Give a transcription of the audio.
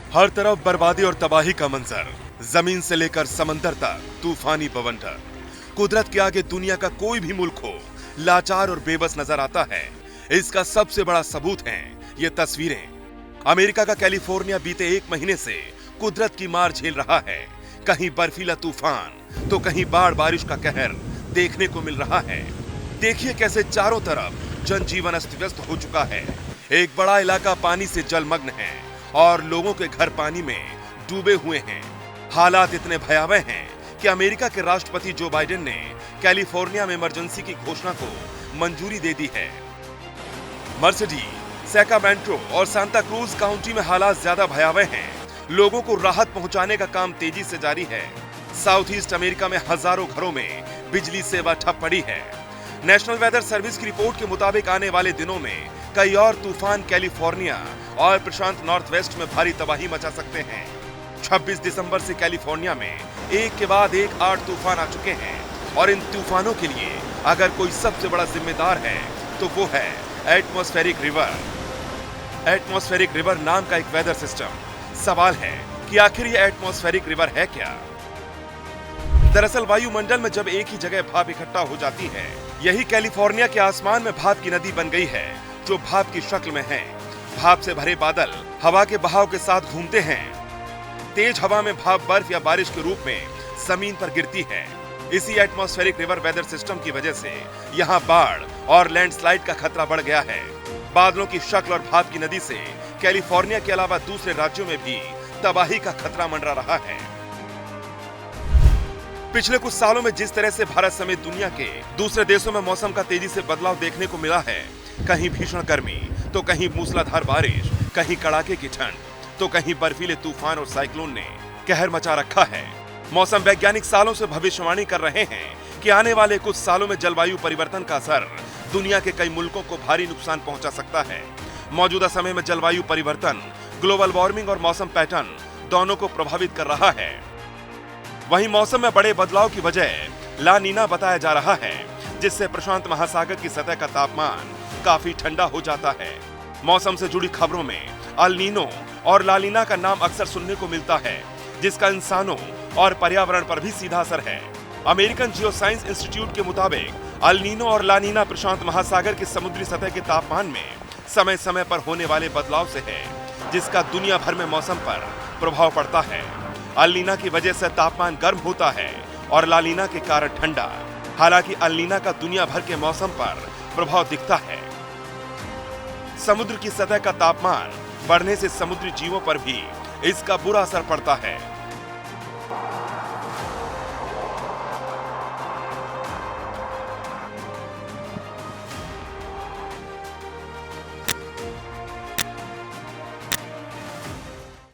हर तरफ बर्बादी और तबाही का मंजर, जमीन से लेकर समंदर तक तूफानी बवंडर। कुदरत के आगे दुनिया का कोई भी मुल्क हो, लाचार और बेबस नजर आता है। इसका सबसे बड़ा सबूत है ये तस्वीरें। अमेरिका का कैलिफोर्निया बीते एक महीने से कुदरत की मार झेल रहा है। कहीं बर्फीला तूफान तो कहीं बाढ़ बारिश का कहर देखने को मिल रहा है। देखिए कैसे चारों तरफ जनजीवन अस्त व्यस्त हो चुका है। एक बड़ा इलाका पानी से जलमग्न है और लोगों के घर पानी में डूबे हुए हैं। हालात इतने भयावह हैं कि अमेरिका के राष्ट्रपति जो बाइडेन ने कैलिफोर्निया में इमरजेंसी की घोषणा को मंजूरी दे दी है। मर्सिडी, सैक्रामेंटो और सांता क्रूज काउंटी में हालात ज्यादा भयावह हैं। लोगों को राहत पहुंचाने का काम तेजी से जारी है। साउथ ईस्ट अमेरिका में हजारों घरों में बिजली सेवा ठप पड़ी है। नेशनल वेदर सर्विस की रिपोर्ट के मुताबिक आने वाले दिनों में कई और तूफान कैलिफोर्निया और प्रशांत नॉर्थ वेस्ट में भारी तबाही मचा सकते हैं। 26 दिसंबर से कैलिफोर्निया में एक के बाद एक 8 तूफान आ चुके हैं और इन तूफानों के लिए अगर कोई सबसे बड़ा जिम्मेदार है तो वो है एटमॉस्फेरिक रिवर। एटमॉस्फेरिक रिवर नाम का एक वेदर सिस्टम। सवाल है कि आखिर ये एटमॉस्फेरिक रिवर है क्या? दरअसल वायुमंडल में जब एक ही जगह भाप इकट्ठा हो जाती है, यही कैलिफोर्निया के आसमान में भाप की नदी बन गई है जो भाप की शक्ल में है। भाप से भरे बादल हवा के बहाव के साथ घूमते हैं। तेज हवा में भाप बर्फ या बारिश के रूप में जमीन पर गिरती है। इसी एटमॉस्फेरिक रिवर वेदर सिस्टम की वजह से यहाँ बाढ़ और लैंडस्लाइड का खतरा बढ़ गया है। बादलों की शक्ल और भाप की नदी से कैलिफोर्निया के अलावा दूसरे राज्यों में भी तबाही का खतरा मंडरा रहा है। पिछले कुछ सालों में जिस तरह से भारत समेत दुनिया के दूसरे देशों में मौसम का तेजी से बदलाव देखने को मिला है, कहीं भीषण गर्मी तो कहीं मूसलाधार बारिश, कहीं कड़ाके की ठंड तो कहीं बर्फीले तूफान और साइक्लोन ने कहर मचा रखा है। मौसम वैज्ञानिक सालों से भविष्यवाणी कर रहे हैं कि आने वाले कुछ सालों में जलवायु परिवर्तन का असर दुनिया के कई मुल्कों को भारी नुकसान पहुंचा सकता है। मौजूदा समय में जलवायु परिवर्तन, ग्लोबल वार्मिंग और मौसम पैटर्न दोनों को प्रभावित कर रहा है। वहीं मौसम में बड़े बदलाव की वजह ला नीना बताया जा रहा है, जिससे प्रशांत महासागर की सतह का तापमान काफी ठंडा हो जाता है। मौसम से जुड़ी खबरों में अल नीनो और ला नीना का नाम अक्सर सुनने को मिलता है, जिसका इंसानों और पर्यावरण पर भी सीधा असर है। अमेरिकन जियोसाइंस इंस्टीट्यूट के मुताबिक अल नीनो और ला नीना प्रशांत महासागर की समुद्री सतह के तापमान में समय समय पर होने वाले बदलाव से है, जिसका दुनिया भर में मौसम पर प्रभाव पड़ता है। अल नीना की वजह से तापमान गर्म होता है और ला नीना के कारण ठंडा। हालांकि अल नीना का दुनिया भर के मौसम पर प्रभाव दिखता है। समुद्र की सतह का तापमान बढ़ने से समुद्री जीवों पर भी इसका बुरा असर पड़ता है।